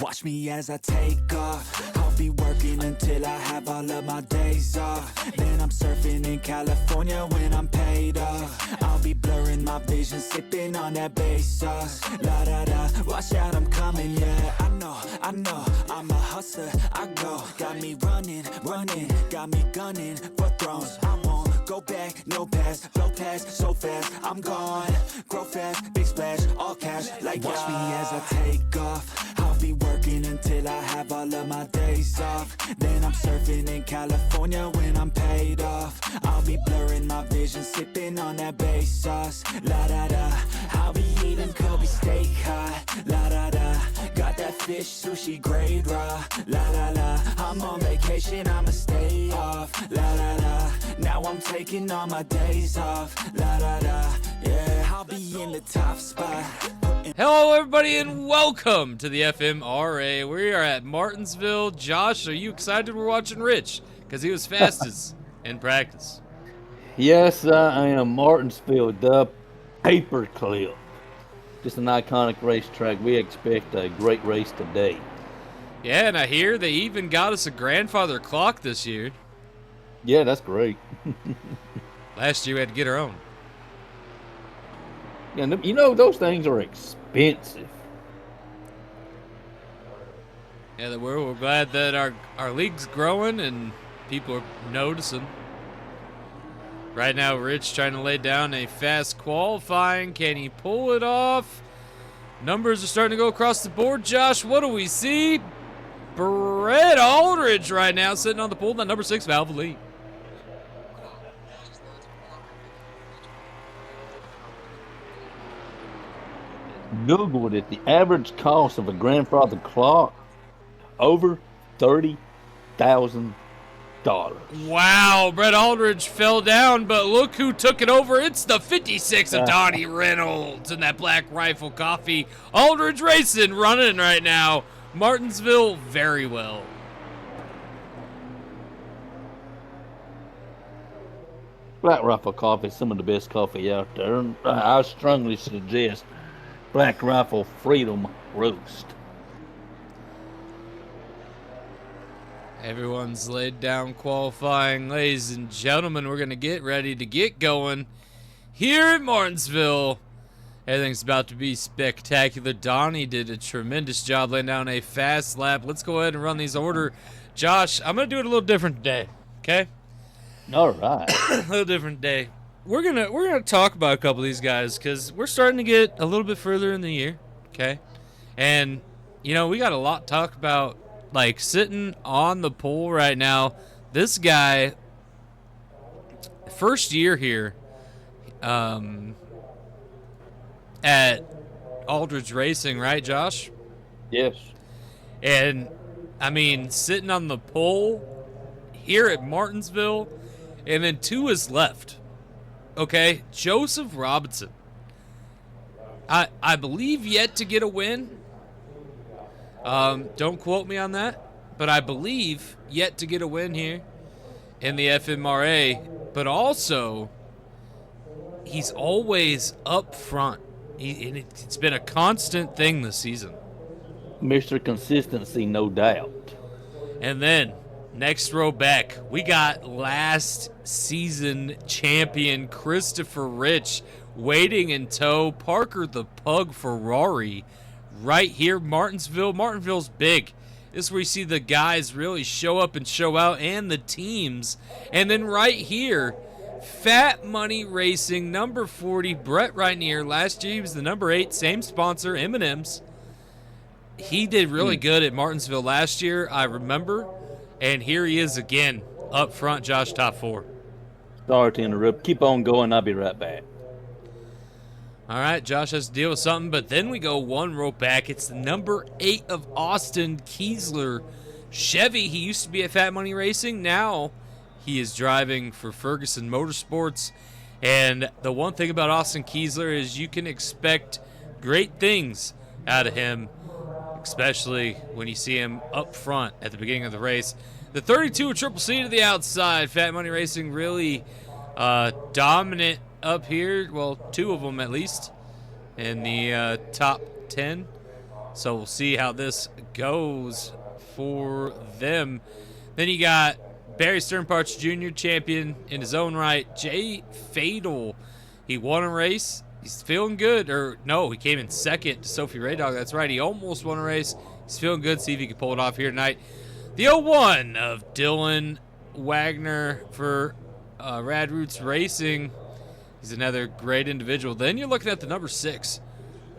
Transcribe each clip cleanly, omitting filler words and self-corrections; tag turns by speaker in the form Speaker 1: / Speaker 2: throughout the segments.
Speaker 1: Watch me as I take off. I'll be working until I have all of my days off. Then I'm surfing in California when I'm paid off. I'll be blurring my vision, sipping on that bass sauce. La da da, watch out, I'm coming, yeah. I know, I'm a hustler, I go. Got me running, got me gunning for thrones. I won't go back, no pass, flow past so fast. I'm gone, grow fast, big splash, all cash, like watch me as I take off. I'll be working until I have all of my days off. Then I'm surfing in California when I'm paid off. I'll be blurring my vision, sipping on that bass sauce. La da da, I'll be eating Kobe steak high. La da da, got that fish sushi grade raw. La la la, I'm on vacation, I'ma stay off. La la la, now I'm taking all my days off. La da da, yeah, I'll be in the top spot.
Speaker 2: Hello, everybody, and welcome to the FMRA. We are at Martinsville. Josh, are you excited we're watching Rich? Because he was fastest in practice.
Speaker 3: Yes, I am. Martinsville, the paperclip. Just an iconic racetrack. We expect a great race today.
Speaker 2: Yeah, and I hear they even got us a grandfather clock this year.
Speaker 3: Yeah, that's great.
Speaker 2: Last year we had to get our own.
Speaker 3: Yeah, you know, those things are expensive.
Speaker 2: Yeah, we're glad that our league's growing and people are noticing. Right now, Rich trying to lay down a fast qualifying. Can he pull it off? Numbers are starting to go across the board. Josh, what do we see? Brett Aldridge right now sitting on the pole, that number 6 valve lead.
Speaker 3: Googled it. The average cost of a grandfather clock over $30,000.
Speaker 2: Wow, Brett Aldridge fell down, but look who took it over. It's the 56 of Donnie Reynolds in that Black Rifle Coffee. Aldridge Racing running right now. Martinsville very well.
Speaker 3: Black Rifle Coffee is some of the best coffee out there. I strongly suggest Black Rifle Freedom Roast.
Speaker 2: Everyone's laid down qualifying. Ladies and gentlemen, we're going to get ready to get going here at Martinsville. Everything's about to be spectacular. Donnie did a tremendous job laying down a fast lap. Let's go ahead and run these order. Josh, I'm going to do it a little different today, okay?
Speaker 3: All right.
Speaker 2: A little different day. We're gonna talk about a couple of these guys because we're starting to get a little bit further in the year, okay? And, you know, we got a lot to talk about. Like, sitting on the pole right now, this guy, first year here at Aldridge Racing, right, Josh?
Speaker 3: Yes.
Speaker 2: And, I mean, sitting on the pole here at Martinsville, and then to his left, okay, Joseph Robinson. I believe yet to get a win. Don't quote me on that, but I believe yet to get a win here in the FMRA. But also, he's always up front. And it's been a constant thing this season.
Speaker 3: Mr. Consistency, no doubt.
Speaker 2: And then, next row back, we got last season champion Christopher Rich waiting in tow. Parker the Pug Ferrari right here, Martinsville. Martinsville's big. This is where you see the guys really show up and show out, and the teams. And then right here, Fat Money Racing, number 40, Brett Rainier. Last year he was the number 8, same sponsor, M&M's. He did really good at Martinsville last year, I remember. And here he is again, up front, Josh, top 4.
Speaker 3: Sorry to interrupt. Keep on going. I'll be right back.
Speaker 2: All right, Josh has to deal with something, but then we go one row back. It's the number 8 of Austin Kiesler Chevy. He used to be at Fat Money Racing. Now he is driving for Ferguson Motorsports. And the one thing about Austin Kiesler is you can expect great things out of him, especially when you see him up front at the beginning of the race. The 32 Triple C to the outside. Fat Money Racing really dominant up here. Well, 2 of them at least in the top 10. So we'll see how this goes for them. Then you got Barry Sternparch Jr., champion in his own right. Jay Fatal, he won a race. He's feeling good. Or, no, he came in second to Sophie Raydog. That's right. He almost won a race. He's feeling good. See if he can pull it off here tonight. The 01 of Dylan Wagner for Rad Roots Racing. He's another great individual. Then you're looking at the number 6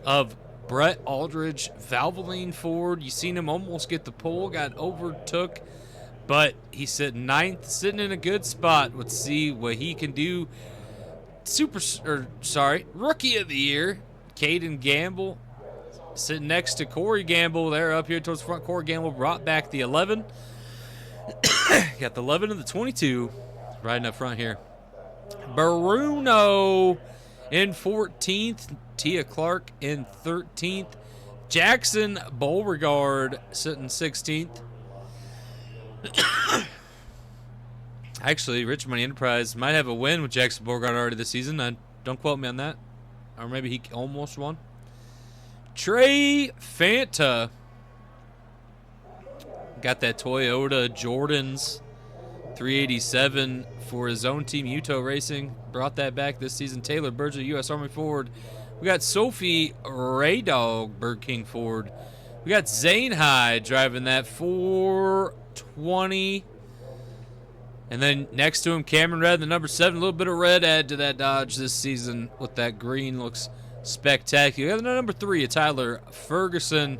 Speaker 2: of Brett Aldridge, Valvoline Ford. You seen him almost get the pole, got overtook, but he's sitting 9th, sitting in a good spot. Let's see what he can do. Rookie of the Year, Caden Gamble, sitting next to Corey Gamble. They're up here towards the front. Corey Gamble brought back the 11. Got the 11 and the 22 riding up front here. Bruno in 14th. Tia Clark in 13th. Jackson Beauregard sitting 16th. Actually, Rich Money Enterprise might have a win with Jackson Beauregard already this season. Don't quote me on that. Or maybe he almost won. Trey Fanta got that Toyota Jordans 387 for his own team, Uto Racing. Brought that back this season. Taylor Burgess, U.S. Army Ford. We got Sophie Raydog, Burger King Ford. We got Zane High driving that 420. And then next to him, Cameron Red, the number 7. A little bit of red add to that Dodge this season with that green. Looks spectacular. The number 3, Tyler Ferguson.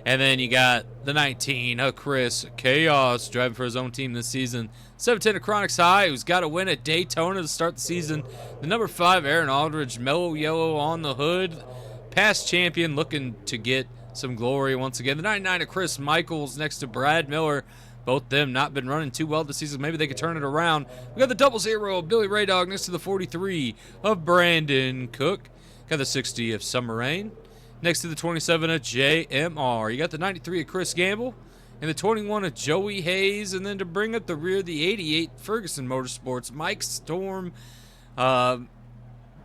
Speaker 2: And then you got the 19, Chris Chaos, driving for his own team this season. 710 of Chronics High, who's got a win at Daytona to start the season. The number 5, Aaron Aldridge, mellow yellow on the hood. Past champion, looking to get some glory once again. The 99 of Chris Michaels next to Brad Miller. Both them not been running too well this season. Maybe they could turn it around. We got the 00 of Billy Raydog next to the 43 of Brandon Cook. Got the 60 of Summer Rain next to the 27 of J.M.R. You got the 93 of Chris Gamble and the 21 of Joey Hayes. And then to bring up the rear, the 88 Ferguson Motorsports, Mike Storm.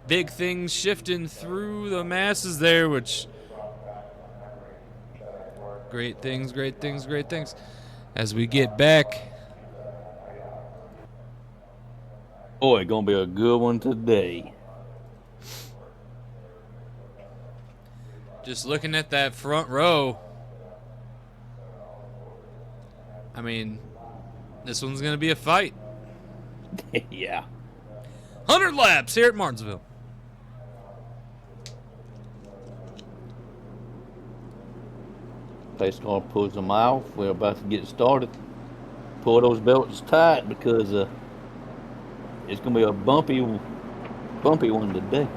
Speaker 2: Big things shifting through the masses there, which great things. As we get back.
Speaker 3: Boy, gonna be a good one today.
Speaker 2: Just looking at that front row, I mean, this one's going to be a fight.
Speaker 3: Yeah.
Speaker 2: 100 laps here at Martinsville.
Speaker 3: Pace car pulls them off. We're about to get started. Pull those belts tight because it's going to be a bumpy one today.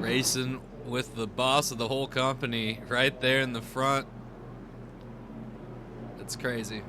Speaker 2: Racing with the boss of the whole company right there in the front. That's crazy.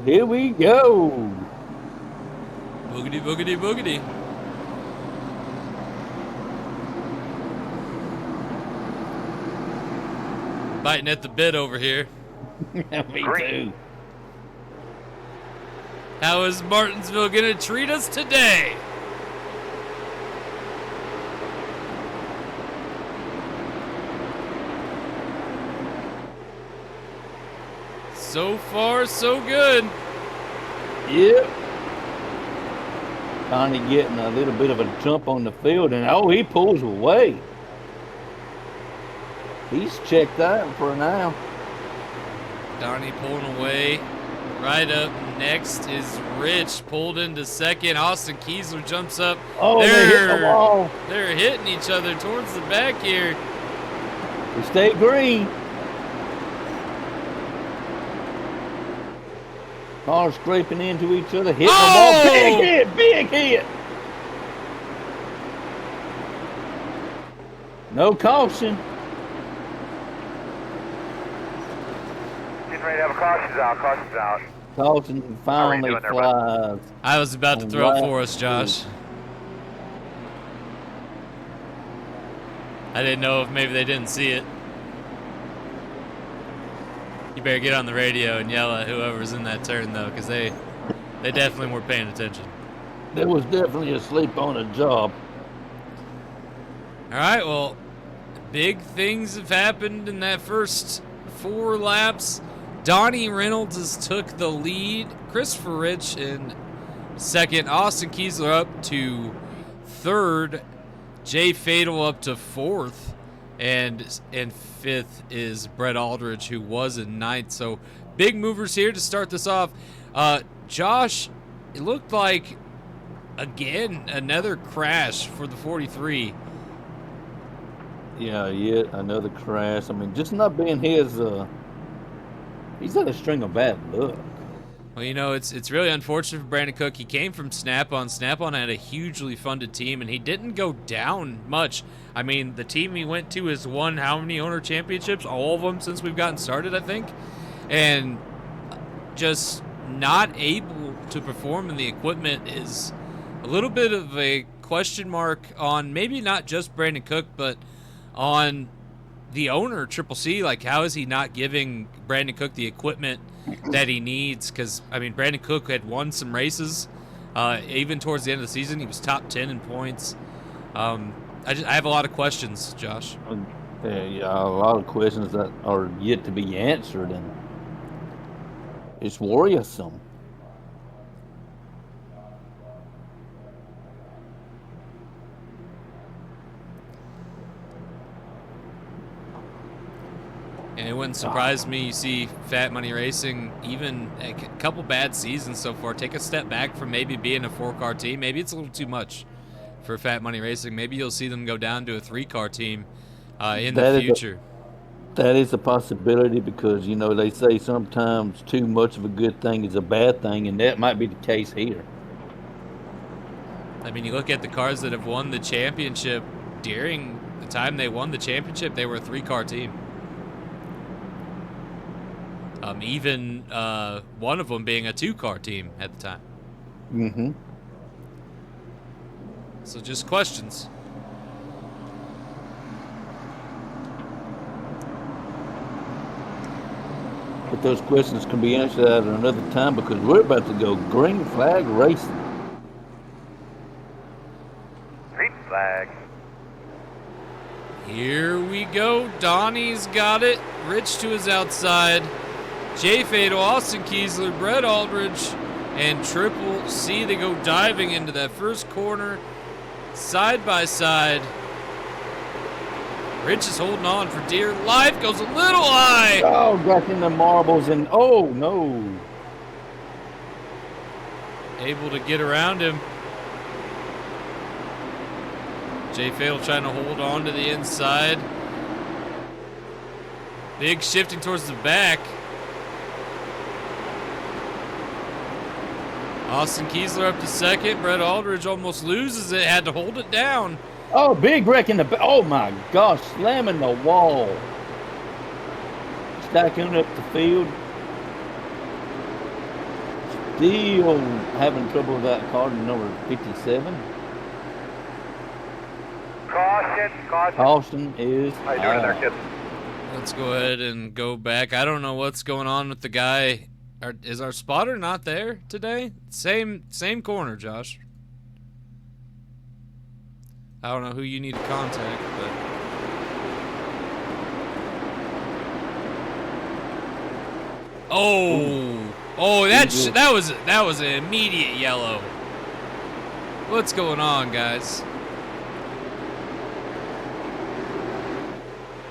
Speaker 3: Here we go.
Speaker 2: Boogity, boogity, boogity. Biting at the bit over here.
Speaker 3: Me too.
Speaker 2: How is Martinsville going to treat us today? So far, so good.
Speaker 3: Yep. Kind of getting a little bit of a jump on the field, and oh, he pulls away. He's checked out for now.
Speaker 2: Donnie pulling away right up next is Rich, pulled into second. Austin Kiesler jumps up.
Speaker 3: Oh, they hit the wall.
Speaker 2: They're hitting each other towards the back here.
Speaker 3: We stay green. Cars scraping into each other, hitting the wall. Big hit. No caution.
Speaker 4: Getting ready to have a cautions out.
Speaker 3: Caution finally flies.
Speaker 2: I was about to throw it for us, Josh. I didn't know if maybe they didn't see it. You better get on the radio and yell at whoever's in that turn, though, because they definitely weren't paying attention.
Speaker 3: They was definitely asleep on a job.
Speaker 2: All right, well, big things have happened in that first 4 laps. Donnie Reynolds has took the lead. Christopher Rich in second. Austin Kiesler up to third. Jay Fatal up to fourth. And fifth is Brett Aldridge, who was in ninth. So big movers here to start this off. Josh, it looked like, again, another crash for the 43.
Speaker 3: Yeah, yet another crash. I mean, just not being his, he's had a string of bad luck.
Speaker 2: Well, you know, it's really unfortunate for Brandon Cook. He came from Snap-on. Snap-on had a hugely funded team, and he didn't go down much. I mean, the team he went to has won how many owner championships? All of them since we've gotten started, I think. And just not able to perform in the equipment is a little bit of a question mark on maybe not just Brandon Cook, but on the owner, Triple C. Like, how is he not giving Brandon Cook the equipment that he needs? Because, I mean, Brandon Cook had won some races. Even towards the end of the season, he was top 10 in points. I have a lot of questions, Josh.
Speaker 3: Yeah, a lot of questions that are yet to be answered, and it's worrisome.
Speaker 2: And it wouldn't surprise me. You see Fat Money Racing, even a couple bad seasons so far, take a step back from maybe being a 4-car team. Maybe it's a little too much for Fat Money Racing. Maybe you'll see them go down to a 3-car team in the future.
Speaker 3: That is a possibility because, you know, they say sometimes too much of a good thing is a bad thing, and that might be the case here.
Speaker 2: I mean, you look at the cars that have won the championship. During the time they won the championship, they were a 3-car team. Even one of them being a 2-car team at the time.
Speaker 3: Mm-hmm.
Speaker 2: So just questions.
Speaker 3: But those questions can be answered at another time because we're about to go green flag racing.
Speaker 4: Green flag.
Speaker 2: Here we go. Donnie's got it. Rich to his outside. Jay Fatal, Austin Kiesler, Brett Aldridge, and Triple C. They go diving into that first corner, side by side. Rich is holding on for dear life, goes a little high.
Speaker 3: Oh, got in the marbles, and oh no.
Speaker 2: Able to get around him. Jay Fatal trying to hold on to the inside. Big shifting towards the back. Austin Kiesler up to second. Brett Aldridge almost loses it. Had to hold it down.
Speaker 3: Oh, big wreck in the back. Oh my gosh, slamming the wall. Stacking up the field. Still having trouble with that car, number 57. Caution is
Speaker 4: How you doing there, kid?
Speaker 2: Let's go ahead and go back. I don't know what's going on with the guy. Is our spotter not there today? Same corner, Josh. I don't know who you need to contact, but that was an immediate yellow. What's going on, guys?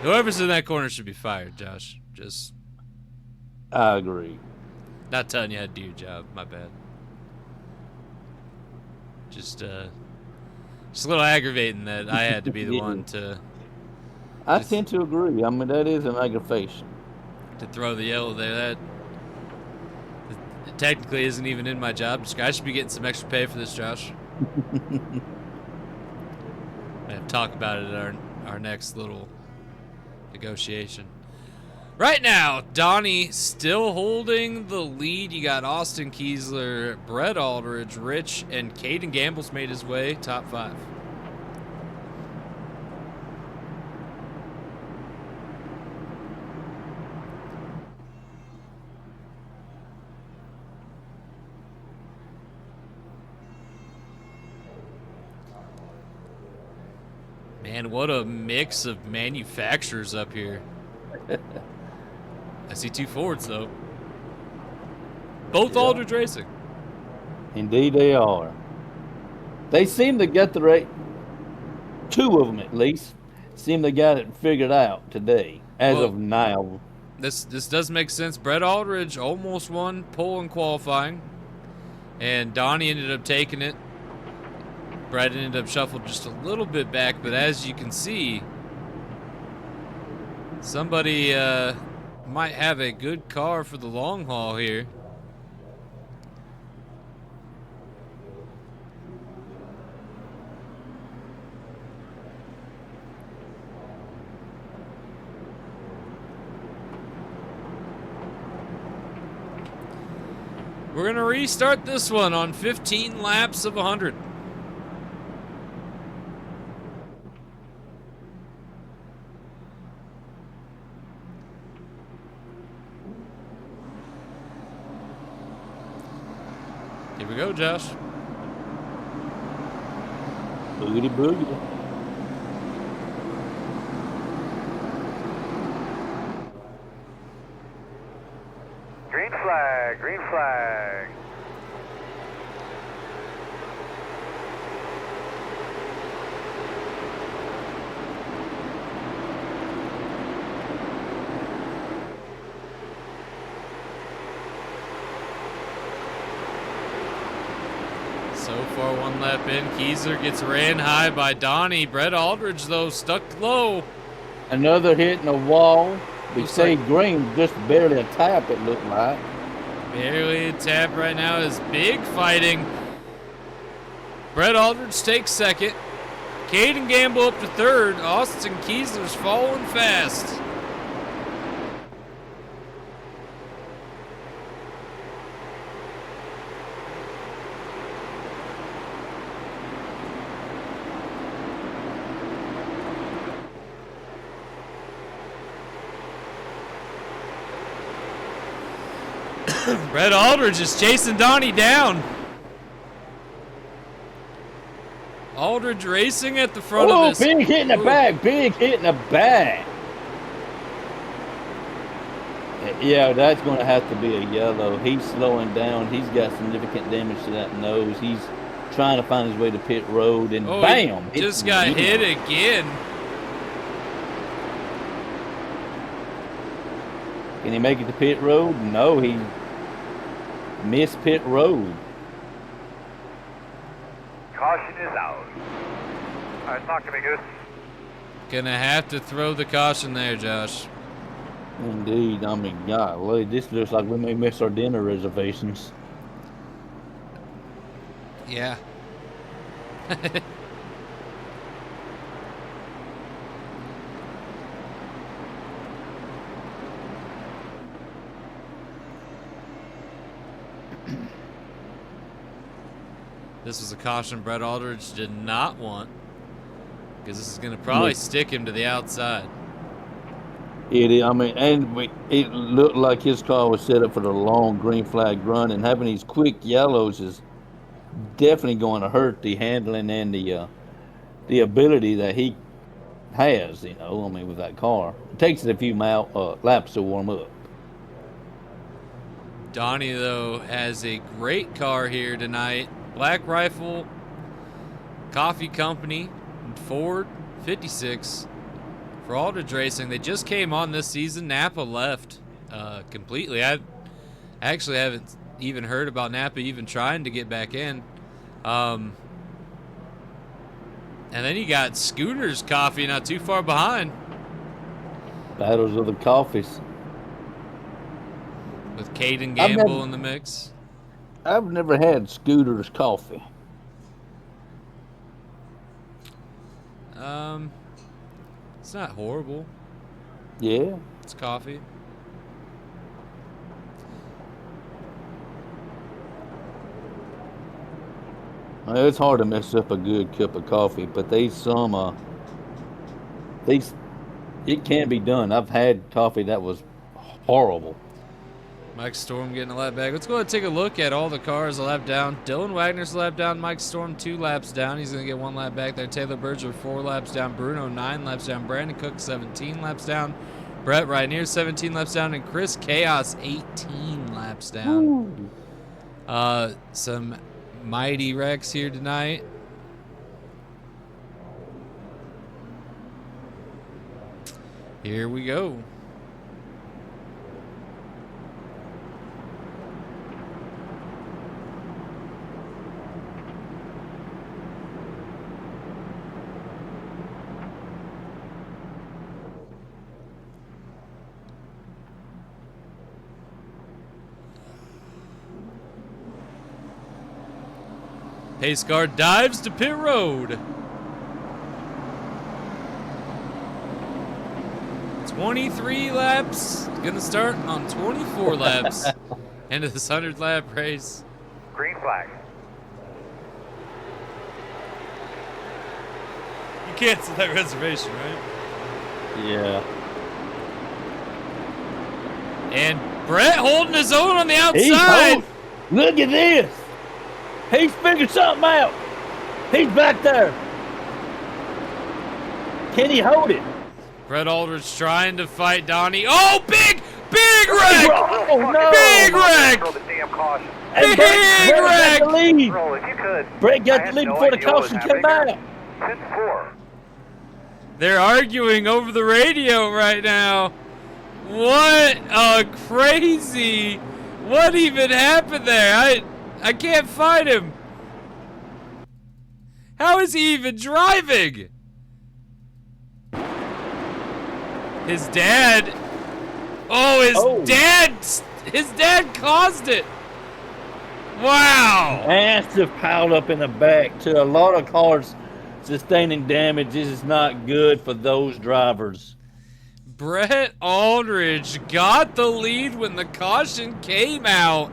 Speaker 2: Whoever's in that corner should be fired, Josh.
Speaker 3: I agree.
Speaker 2: Not telling you how to do your job. My bad. Just a little aggravating that I had to be the
Speaker 3: Yeah.
Speaker 2: one to
Speaker 3: I
Speaker 2: Just-
Speaker 3: tend to agree. I mean, that is an aggravation.
Speaker 2: throw the yellow there. That it technically isn't even in my job. I should be getting some extra pay for this, Josh. I have to talk about it at our next little negotiation. Right now, Donnie still holding the lead. You got Austin Kiesler, Brett Aldridge, Rich, and Caden Gamble's made his way top 5. Man, what a mix of manufacturers up here. I see 2 Fords, though. Both Aldridge Racing.
Speaker 3: Indeed, they are. They seem to get the right. 2 of them, at least, seem to got it figured out today, as
Speaker 2: Well,
Speaker 3: of now.
Speaker 2: This does make sense. Brett Aldridge almost won pole in qualifying, and Donnie ended up taking it. Brett ended up shuffled just a little bit back, but as you can see, somebody might have a good car for the long haul here. We're going to restart this one on 15 laps of 100. Here we go, Josh.
Speaker 3: Boogity boogity.
Speaker 4: Green flag, green flag.
Speaker 2: So far, 1 lap in. Kiesler gets ran high by Donnie. Brett Aldridge, though, stuck low.
Speaker 3: Another hit in the wall. We
Speaker 2: Looks
Speaker 3: say
Speaker 2: like-
Speaker 3: green, just barely a tap, it looked like.
Speaker 2: Barely a tap right now is big fighting. Brett Aldridge takes 2nd. Caden Gamble up to 3rd. Austin Kiesler's following fast. Brett Aldridge is chasing Donnie down. Aldridge racing at the front
Speaker 3: Oh,
Speaker 2: of this.
Speaker 3: big hit in the
Speaker 2: Ooh.
Speaker 3: back. Big hit in the back. Yeah, that's going to have to be a yellow. He's slowing down. He's got significant damage to that nose. He's trying to find his way to pit road, and
Speaker 2: Oh,
Speaker 3: bam!
Speaker 2: he
Speaker 3: hits
Speaker 2: just
Speaker 3: him
Speaker 2: got
Speaker 3: again.
Speaker 2: hit again.
Speaker 3: Can he make it to pit road? No, he missed pit road.
Speaker 4: Caution is out. All right, talk to me, Goose.
Speaker 2: Gonna have to throw the caution there, Josh.
Speaker 3: Indeed. I mean, golly, this looks like we may miss our dinner reservations.
Speaker 2: Yeah. This was a caution Brett Aldridge did not want, because this is going to probably
Speaker 3: Yeah.
Speaker 2: stick him to the outside.
Speaker 3: It is, I mean, it looked like his car was set up for the long green flag run, and having these quick yellows is definitely going to hurt the handling and the ability that he has. You know, I mean, with that car, it takes it a few laps to warm up.
Speaker 2: Donnie, though, has a great car here tonight. Black Rifle Coffee Company, Ford 56 for Aldridge Racing. They just came on this season. Napa left completely. I actually haven't even heard about Napa even trying to get back in. And then you got Scooter's Coffee not too far behind.
Speaker 3: Battles of the coffees.
Speaker 2: With Caden Gamble in the mix.
Speaker 3: I've never had Scooter's coffee.
Speaker 2: It's not horrible.
Speaker 3: Yeah.
Speaker 2: It's coffee.
Speaker 3: It's hard to mess up a good cup of coffee, but it can be done. I've had coffee that was horrible.
Speaker 2: Mike Storm getting a lap back. Let's go ahead and take a look at all the cars a lap down. Dylan Wagner's a lap down. Mike Storm 2 laps down. He's going to get 1 lap back there. Taylor Berger 4 laps down. Bruno 9 laps down. Brandon Cook 17 laps down. Brett Rynear 17 laps down. And Chris Chaos 18 laps down. Some mighty wrecks here tonight. Here we go. Pace car dives to pit road. 23 laps. Gonna start on 24 laps into this 100 lap race.
Speaker 4: Green flag.
Speaker 2: You canceled that reservation, right?
Speaker 3: Yeah.
Speaker 2: And Brett holding his own on the outside.
Speaker 3: Look at this. He's figured something out. He's back there. Can he hold it?
Speaker 2: Brett Aldridge trying to fight Donnie. Oh, big wreck!
Speaker 3: Oh, no.
Speaker 2: Big wreck!
Speaker 4: Throw the damn caution.
Speaker 3: And
Speaker 2: Big wreck!
Speaker 3: got the lead.
Speaker 4: Roll if you could.
Speaker 3: Brett
Speaker 4: I
Speaker 3: got the
Speaker 4: had
Speaker 3: lead
Speaker 4: no
Speaker 3: before the
Speaker 4: idea what was
Speaker 3: caution came
Speaker 4: happening
Speaker 3: out.
Speaker 4: there. Since 4.
Speaker 2: They're arguing over the radio right now. What a crazy... What even happened there? I can't find him. How is he even driving? His dad... Oh, his dad caused it. Wow.
Speaker 3: Massive piled up in the back to a lot of cars sustaining damage. This is not good for those drivers.
Speaker 2: Brett Aldridge got the lead when the caution came out.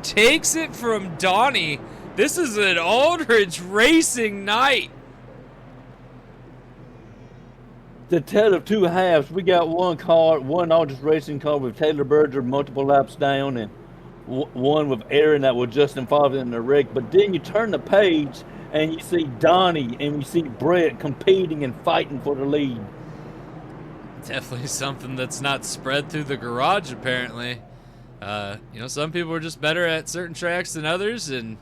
Speaker 2: Takes it from Donnie. This is an Aldridge racing night.
Speaker 3: The tale of two halves. We got one Aldridge racing car with Taylor Berger multiple laps down, and one with Aaron that was just involved in the wreck. But then you turn the page and you see Donnie and you see Brett competing and fighting for the lead.
Speaker 2: Definitely something that's not spread through the garage, apparently. Some people are just better at certain tracks than others, and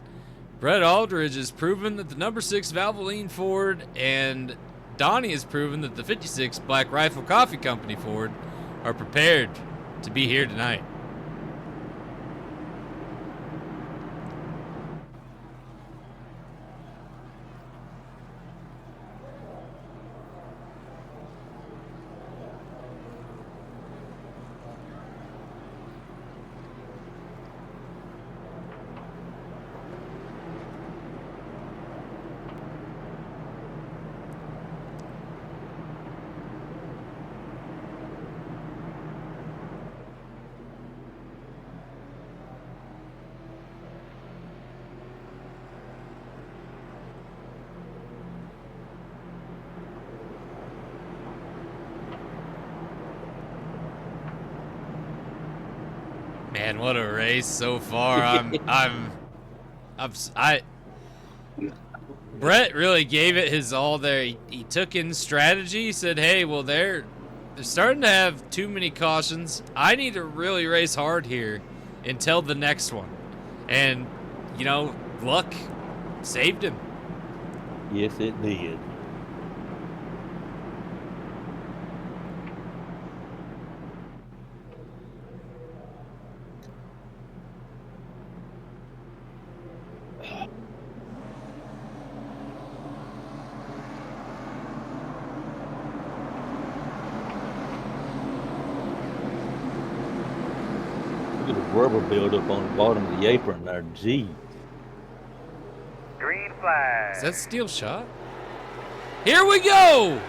Speaker 2: Brett Aldridge has proven that the number 6 Valvoline Ford and Donnie has proven that the 56 Black Rifle Coffee Company Ford are prepared to be here tonight. Man, what a race so far. Brett really gave it his all there. He took in strategy. He said, hey, well, they're starting to have too many cautions. I need to really race hard here until the next one. And, luck saved him.
Speaker 3: Yes, it did. rubber buildup on the bottom of the apron there. Geez.
Speaker 4: Green flag.
Speaker 2: Is that steel shot? Here we go!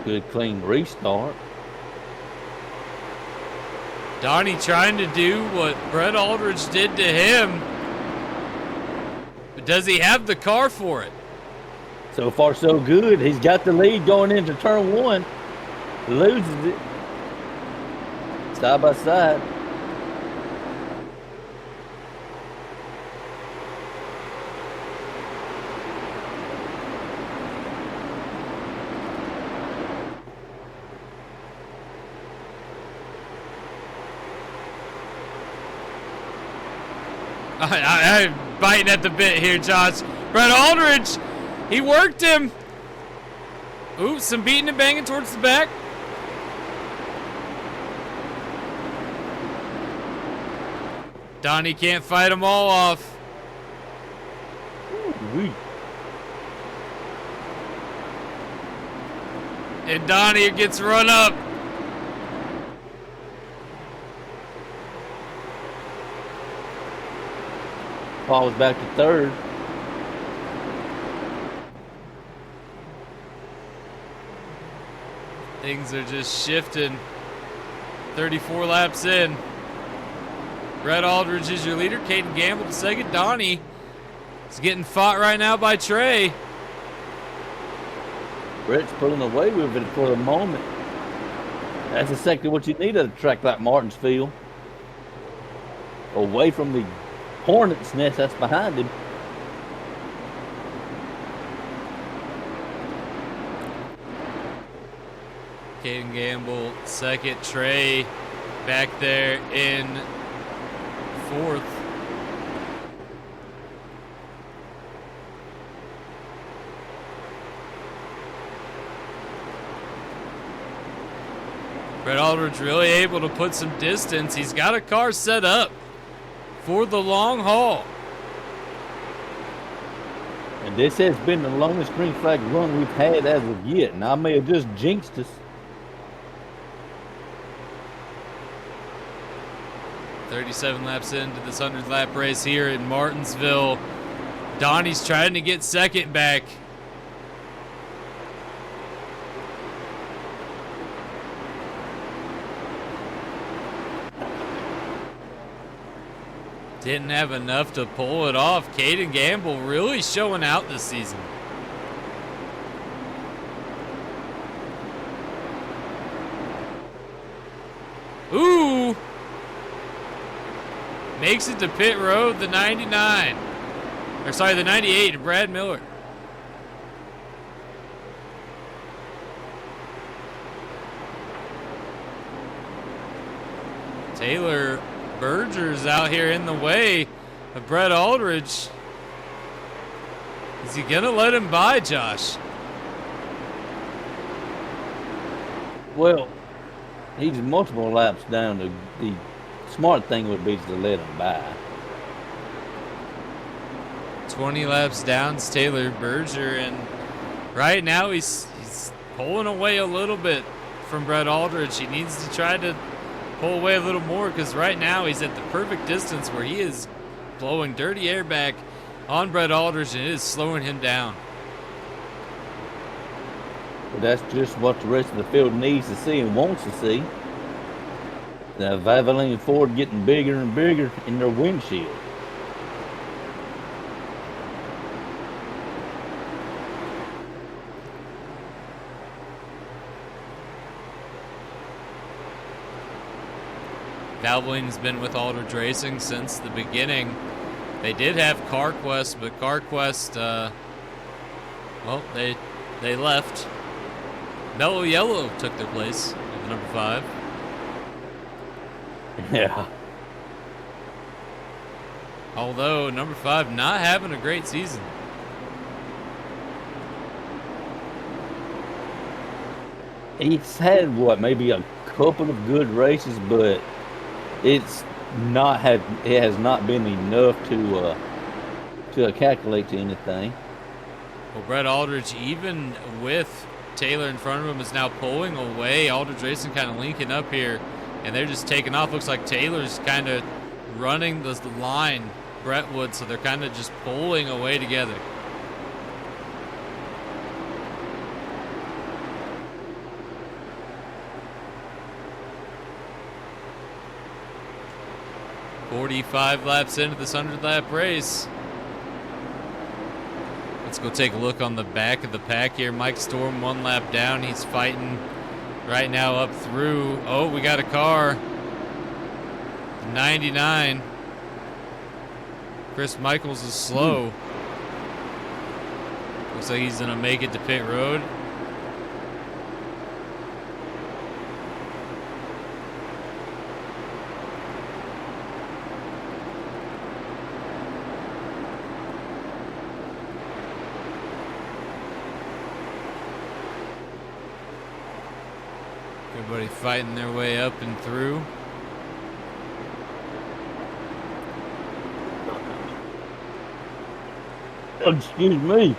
Speaker 3: Good clean restart.
Speaker 2: Donnie trying to do what Brett Aldridge did to him. But does he have the car for it?
Speaker 3: So far, so good. He's got the lead going into turn one. Loses it. Side by side.
Speaker 2: I'm biting at the bit here, Josh. Brett Aldridge, he worked him. Ooh, some beating and banging towards the back. Donnie can't fight them all off.
Speaker 3: Ooh-wee.
Speaker 2: And Donnie gets run up.
Speaker 3: Falls back to third.
Speaker 2: Things are just shifting. 34 laps in. Brett Aldridge is your leader. Caden Gamble to second. Donnie is getting fought right now by Trey.
Speaker 3: Brett's pulling away with it for the moment. That's exactly what you need at a track like Martinsville. Away from the hornet's nest that's behind him.
Speaker 2: Caden Gamble second. Trey back there in fourth. Brett Aldridge really able to put some distance. He's got a car set up for the long haul.
Speaker 3: And this has been the longest green flag run we've had as of yet. And I may have just jinxed us.
Speaker 2: 37 laps into this 100 lap race here in Martinsville. Donnie's trying to get second back. Didn't have enough to pull it off. Caden Gamble really showing out this season. Ooh! Makes it to pit road, the 99. Or sorry, the 98, Brad Miller. Taylor Berger's out here in the way of Brett Aldridge. Is he gonna let him by, Josh?
Speaker 3: Well, he's multiple laps down. The smart thing would be to let him by.
Speaker 2: 20 laps down is Taylor Berger, and right now he's pulling away a little bit from Brett Aldridge. He needs to try to pull away a little more because right now he's at the perfect distance where he is blowing dirty air back on Brett Aldridge, and it is slowing him down.
Speaker 3: But that's just what the rest of the field needs to see and wants to see. The Valvoline Ford getting bigger and bigger in their windshield.
Speaker 2: Valvoline's been with Aldridge Racing since the beginning. They did have CarQuest, but CarQuest, well, they left. Mellow Yellow took their place at the number 5.
Speaker 3: Yeah.
Speaker 2: Although number 5 not having a great season.
Speaker 3: He's had what, maybe a couple of good races, but it has not been enough to calculate to anything.
Speaker 2: Well, Brett Aldridge, even with Taylor in front of him, is now pulling away. Aldridge Racing kind of linking up here, and they're just taking off. Looks like Taylor's kind of running the line, Brentwood, so they're kind of just pulling away together. "45 laps into this 100-lap race." Let's go take a look on the back of the pack here. Mike Storm 1 lap down. He's fighting right now up through. Oh, we got a car. 99. Chris Michaels is slow. Looks like he's going to make it to pit road. Everybody fighting their way up and through.
Speaker 3: Excuse me.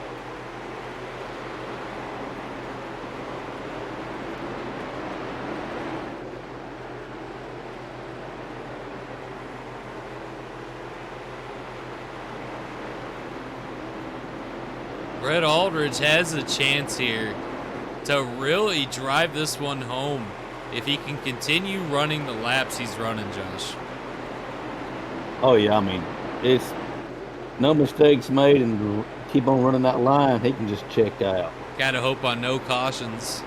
Speaker 2: Brett Aldridge has a chance here to really drive this one home if he can continue running the laps he's running, Josh.
Speaker 3: Oh, yeah, I mean, it's no mistakes made and keep on running that line. He can just check out.
Speaker 2: Gotta hope on no cautions.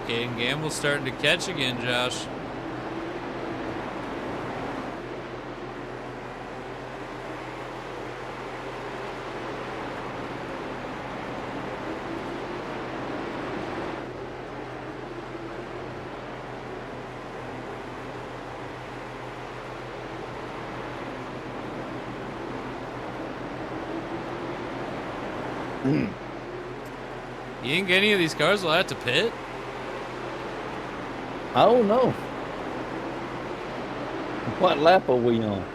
Speaker 2: Caden Gamble's starting to catch again, Josh. You think any of these cars will have to pit?
Speaker 3: I don't know. What lap are we on?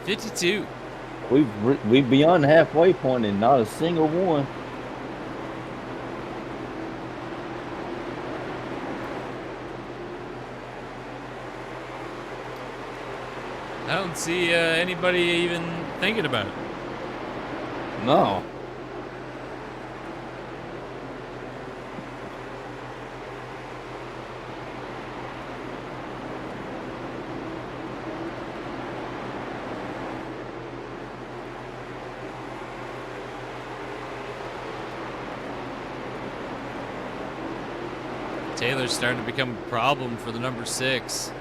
Speaker 2: 52.
Speaker 3: We've beyond the halfway point and not a single one.
Speaker 2: I don't see anybody even thinking about it.
Speaker 3: No.
Speaker 2: Taylor's starting to become a problem for the number 6.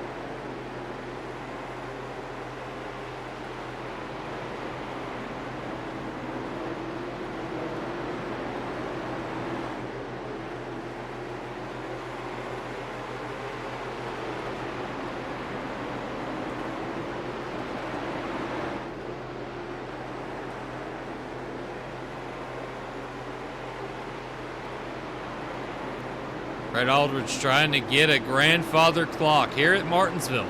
Speaker 2: Brett Aldridge trying to get a grandfather clock here at Martinsville.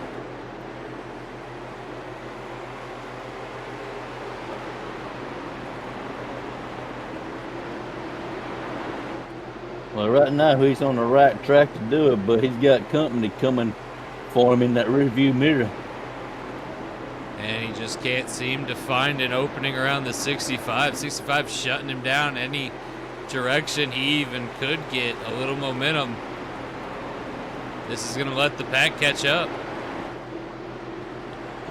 Speaker 3: Well, right now he's on the right track to do it, but he's got company coming for him in that rearview mirror.
Speaker 2: And he just can't seem to find an opening around the 65. 65 shutting him down any direction he even could get a little momentum. This is going to let the pack catch up.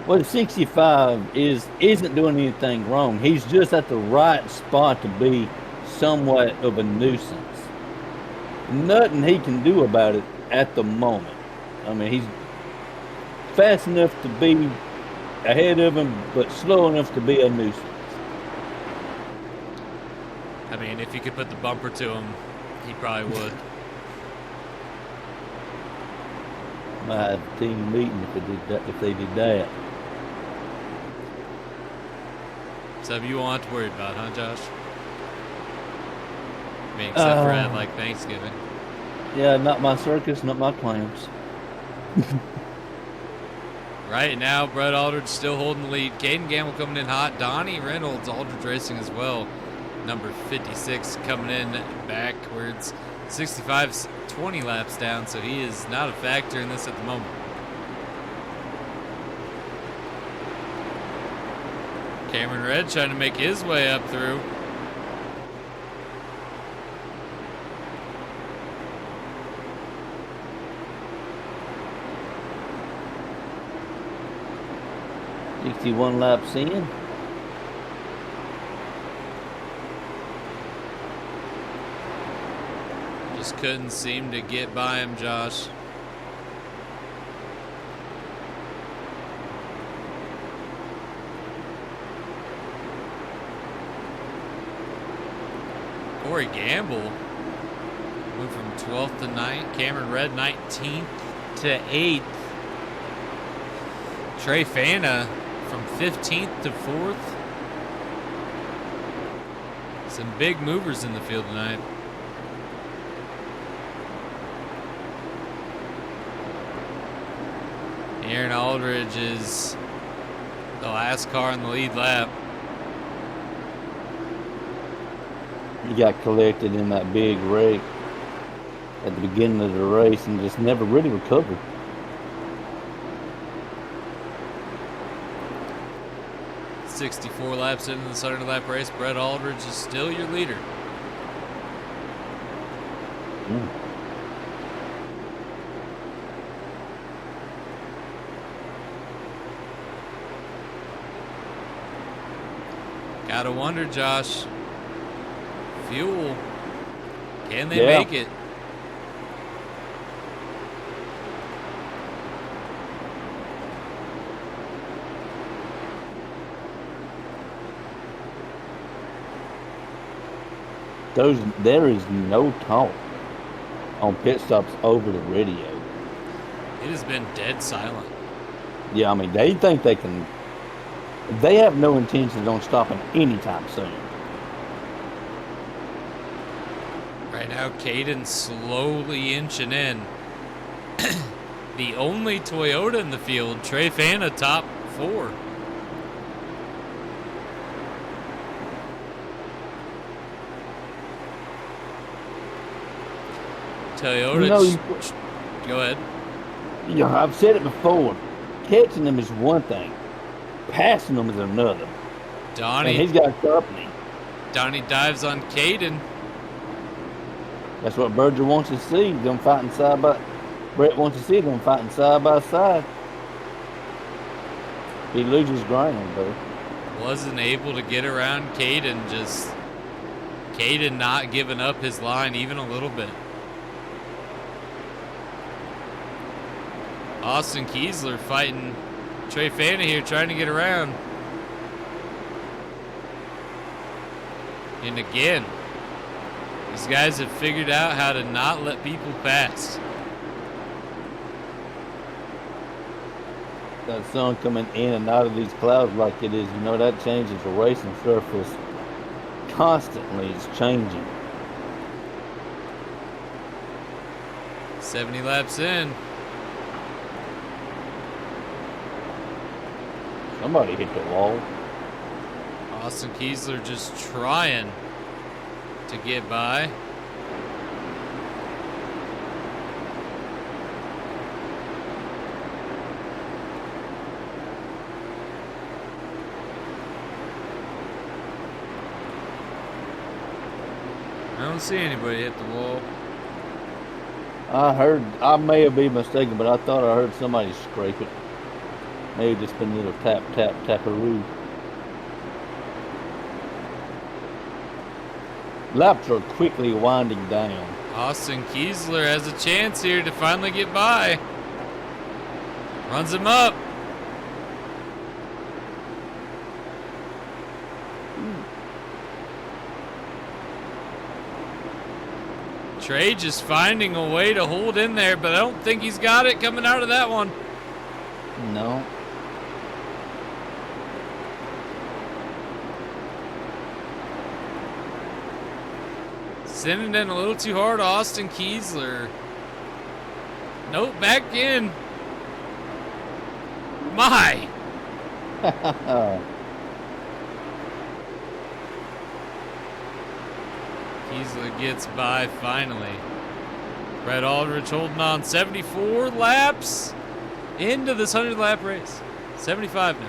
Speaker 3: Well, the 65 isn't doing anything wrong. He's just at the right spot to be somewhat of a nuisance. nothing he can do about it at the moment. I mean, he's fast enough to be ahead of him, but slow enough to be a nuisance.
Speaker 2: I mean, if you could put the bumper to him, he probably would.
Speaker 3: Might have a team meeting if they did that.
Speaker 2: Something you won't have to worry about, huh, Josh? I mean, except for at, like, Thanksgiving.
Speaker 3: Yeah, not my circus, not my clams.
Speaker 2: Right now, Brett Aldridge still holding the lead. Caden Gamble coming in hot. Donnie Reynolds, Aldridge Racing as well. Number 56 coming in backwards. 65's 20 laps down, so he is not a factor in this at the moment. Cameron Red trying to make his way up through.
Speaker 3: $61 laps in.
Speaker 2: Just couldn't seem to get by him, Josh. Corey Gamble moved from 12th to 9th. Cameron Red 19th to 8th. Trey Fana from 15th to 4th. Some big movers in the field tonight. Aaron Aldridge is the last car in the lead lap.
Speaker 3: He got collected in that big wreck at the beginning of the race and just never really recovered.
Speaker 2: .64 laps into the 100 lap race. Brett Aldridge is still your leader. Gotta wonder, Josh. Fuel. Can they make it?
Speaker 3: There is no talk on pit stops over the radio.
Speaker 2: It has been dead silent.
Speaker 3: Yeah, I mean, they think they can. They have no intentions on stopping anytime soon.
Speaker 2: Right now, Caden slowly inching in. The only Toyota in the field, Trey Fana, top 4. Toyota. Go ahead.
Speaker 3: You know, I've said it before. Catching them is one thing. Passing them is another.
Speaker 2: Donnie.
Speaker 3: And he's got company.
Speaker 2: Donnie dives on Caden.
Speaker 3: That's what Berger wants to see. Them fighting side by. Brett wants to see them fighting side by side. He loses ground, though.
Speaker 2: Wasn't able to get around Caden. Just Caden not giving up his line even a little bit. Austin Kiesler fighting Trey Fana here, trying to get around. And again, these guys have figured out how to not let people pass.
Speaker 3: That sun coming in and out of these clouds like it is, you know, that changes the racing surface constantly. It's changing.
Speaker 2: 70 laps in.
Speaker 3: Somebody hit the wall.
Speaker 2: Austin Kiesler just trying to get by. I don't see anybody hit the wall.
Speaker 3: I may have been mistaken, but I thought I heard somebody scrape it. Maybe just been a little tap, tap, taparoo. Laps are quickly winding down.
Speaker 2: Austin Kiesler has a chance here to finally get by. Runs him up. Trey just finding a way to hold in there, but I don't think he's got it coming out of that one.
Speaker 3: No.
Speaker 2: Sending it in a little too hard, Austin Kiesler. Nope, back in. My. Kiesler gets by finally. Brett Aldrich holding on 74 laps into this 100-lap race. 75 now.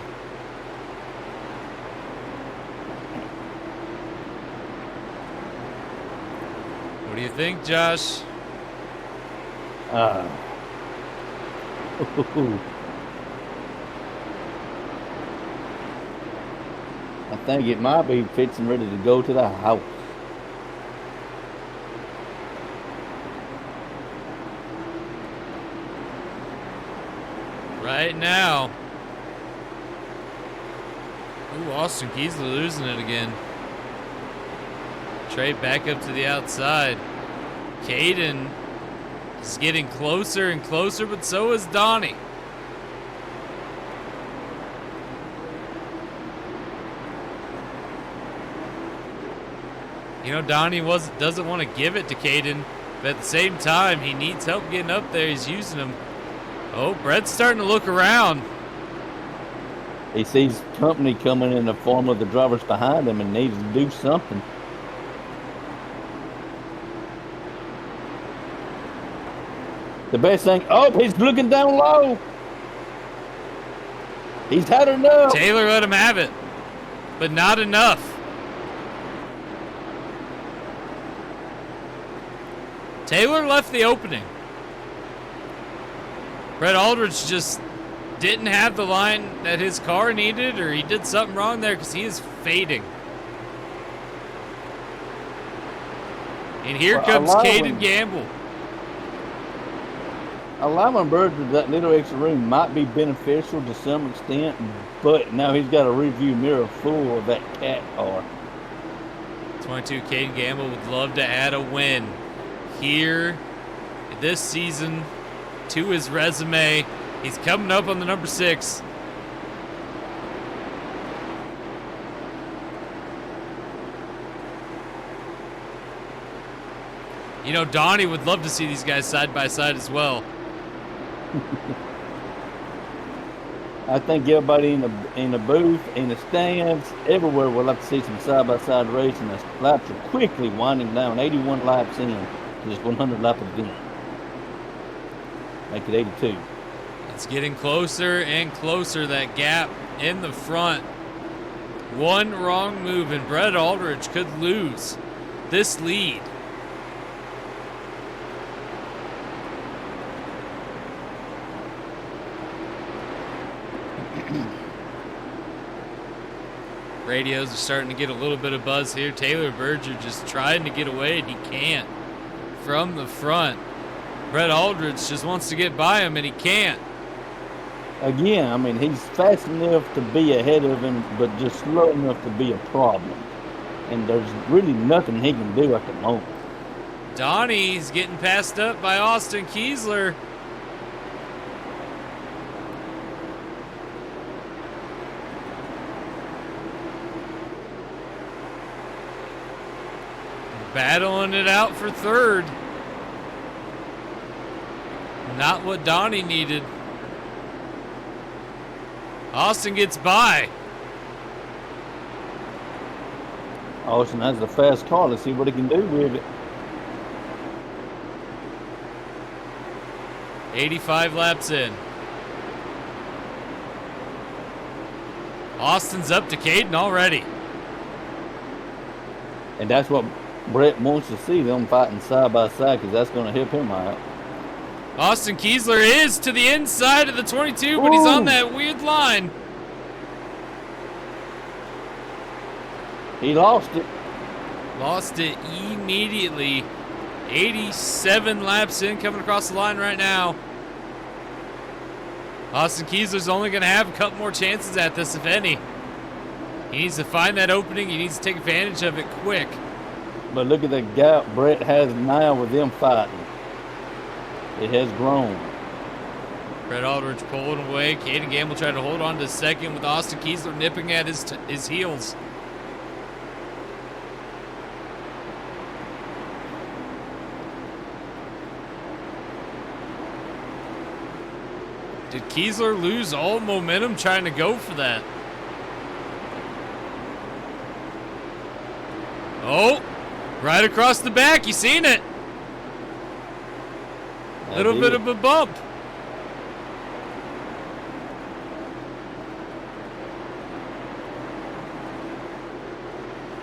Speaker 2: What do you think, Josh?
Speaker 3: I think it might be fixing ready to go to the house.
Speaker 2: Right now. Ooh, Austin Kiesler losing it again. Trey back up to the outside. Caden is getting closer and closer, but so is Donnie. You know, Donnie doesn't want to give it to Caden, but at the same time, he needs help getting up there. He's using him. Oh, Brett's starting to look around.
Speaker 3: He sees company coming in the form of the drivers behind him and needs to do something. The best thing, oh, he's looking down low. He's had enough.
Speaker 2: Taylor let him have it, but not enough. Taylor left the opening. Brett Aldrich just didn't have the line that his car needed, or he did something wrong there because he is fading. And here comes Caden Gamble.
Speaker 3: Allowing Bird to that little extra room might be beneficial to some extent, but now he's got a rearview mirror full of that cat car.
Speaker 2: 22 Caden Gamble would love to add a win here this season to his resume. He's coming up on the number 6. You know, Donnie would love to see these guys side by side as well.
Speaker 3: I think everybody in the booth, in the stands, everywhere would like to see some side-by-side racing. The laps are quickly winding down. 81 laps in to this 100-lap event. Make it 82.
Speaker 2: It's getting closer and closer, that gap in the front. One wrong move and Brett Aldrich could lose this lead. Radios are starting to get a little bit of buzz here. Taylor Berger just trying to get away and he can't from the front. Brett Aldrich just wants to get by him and he can't.
Speaker 3: Again, I mean, he's fast enough to be ahead of him, but just slow enough to be a problem. And there's really nothing he can do at the moment.
Speaker 2: Donnie's getting passed up by Austin Kiesler. Battling it out for third. Not what Donnie needed. Austin gets by.
Speaker 3: Austin has a fast car. Let's see what he can do with it.
Speaker 2: 85 laps in. Austin's up to Caden already.
Speaker 3: And that's what Brett wants to see, them fighting side by side, because that's going to help him out.
Speaker 2: Austin Kiesler is to the inside of the 22, but he's on that weird line.
Speaker 3: He lost it.
Speaker 2: Lost it immediately. 87 laps in, coming across the line right now. Austin Kiesler's only going to have a couple more chances at this, if any. He needs to find that opening. He needs to take advantage of it quick.
Speaker 3: But look at the gap Brett has now with them fighting. It has grown.
Speaker 2: Brett Aldridge pulling away. Caden Gamble trying to hold on to second with Austin Kiesler nipping at his heels. Did Kiesler lose all momentum trying to go for that? Oh, right across the back. You seen it? Little bit of a bump.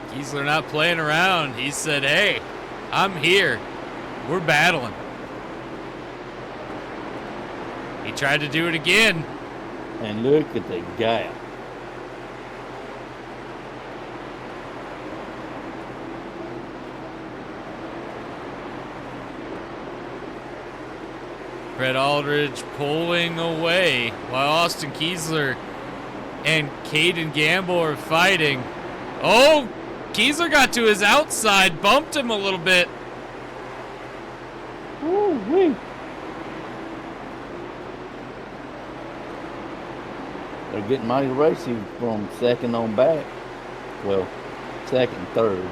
Speaker 2: Kiesler not playing around. He said, hey, I'm here. We're battling. He tried to do it again.
Speaker 3: And look at the gap.
Speaker 2: Brett Aldridge pulling away while Austin Kiesler and Caden Gamble are fighting. Oh, Kiesler got to his outside, bumped him a little bit.
Speaker 3: Woo-wee. They're getting mighty racy from second on back. Well, second, third,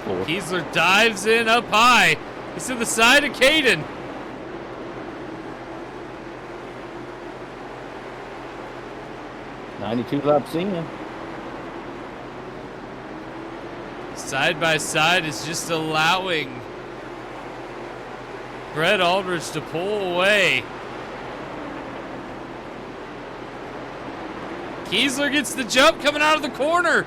Speaker 3: fourth.
Speaker 2: Kiesler dives in up high. He's to the side of Caden.
Speaker 3: $92 laps in.
Speaker 2: Side by side is just allowing Brett Aldridge to pull away. Kiesler gets the jump coming out of the corner.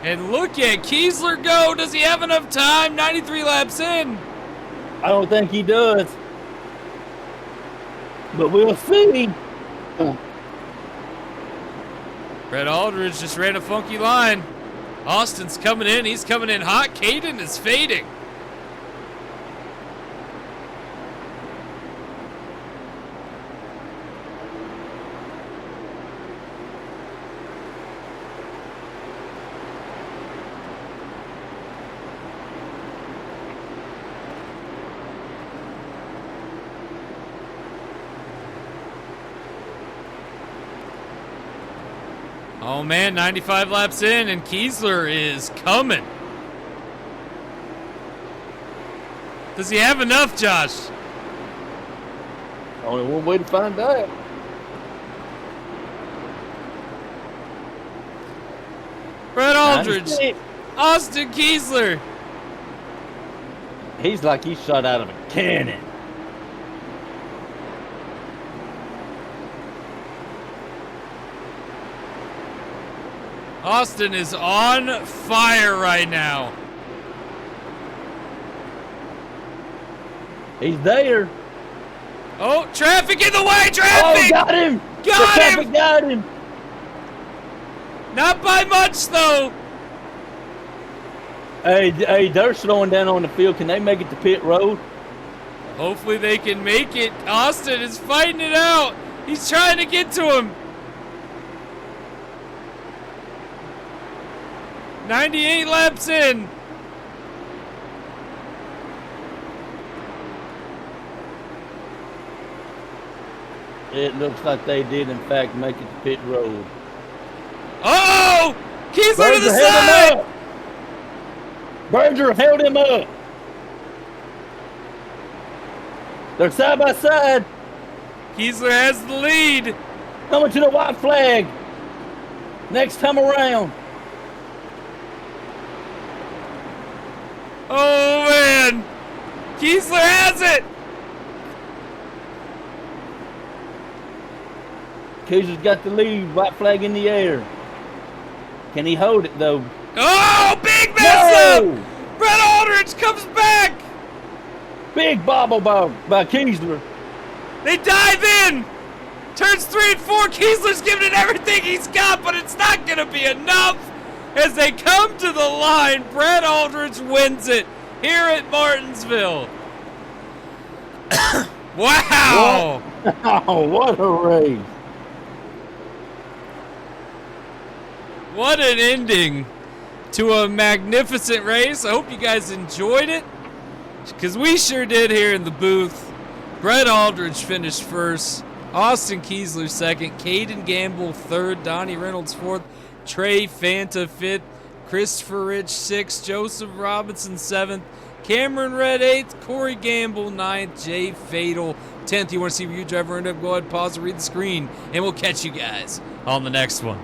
Speaker 2: And look at Kiesler go. Does he have enough time? 93 laps in.
Speaker 3: I don't think he does. But we'll see.
Speaker 2: Brett Aldridge just ran a funky line. Austin's coming in. He's coming in hot. Caden is fading. Oh man, 95 laps in and Kiesler is coming. Does he have enough, Josh?
Speaker 3: Only one way to find out.
Speaker 2: Brett Aldridge,
Speaker 3: 96.
Speaker 2: Austin Kiesler.
Speaker 3: He's like he's shot out of a cannon.
Speaker 2: Austin is on fire right now.
Speaker 3: He's there.
Speaker 2: Oh, traffic in the way, traffic!
Speaker 3: Oh, got him!
Speaker 2: Got
Speaker 3: the
Speaker 2: him!
Speaker 3: traffic got him!
Speaker 2: Not by much, though.
Speaker 3: Hey, they're slowing down on the field. Can they make it to pit road?
Speaker 2: Hopefully they can make it. Austin is fighting it out. He's trying to get to him. 98 laps in.
Speaker 3: It looks like they did, in fact, make it to pit road.
Speaker 2: Uh-oh! Kiesler to
Speaker 3: Berger
Speaker 2: the
Speaker 3: held him
Speaker 2: side!
Speaker 3: up. Berger held him up. They're side by side.
Speaker 2: Kiesler has the lead.
Speaker 3: Coming to the white flag. Next time around.
Speaker 2: Oh, man. Kiesler has it.
Speaker 3: Kiesler's got the lead. White flag in the air. Can he hold it, though?
Speaker 2: Oh, big mess
Speaker 3: No!
Speaker 2: up. Brett Aldridge comes back.
Speaker 3: Big bobble by Kiesler.
Speaker 2: They dive in. Turns 3 and 4. Kiesler's giving it everything everything he's got, but it's not going to be enough. As they come to the line, Brett Aldridge wins it here at Martinsville. Wow!
Speaker 3: Oh, what a race.
Speaker 2: What an ending to a magnificent race. I hope you guys enjoyed it, because we sure did here in the booth. Brett Aldridge finished first, Austin Kiesler second, Caden Gamble third, Donnie Reynolds fourth, Trey Fanta fifth, Christopher Rich sixth, Joseph Robinson seventh, Cameron Red eighth, Corey Gamble ninth, Jay Fatal 10th. You want to see where you driver end up? Go ahead, pause, and read the screen, and we'll catch you guys on the next one.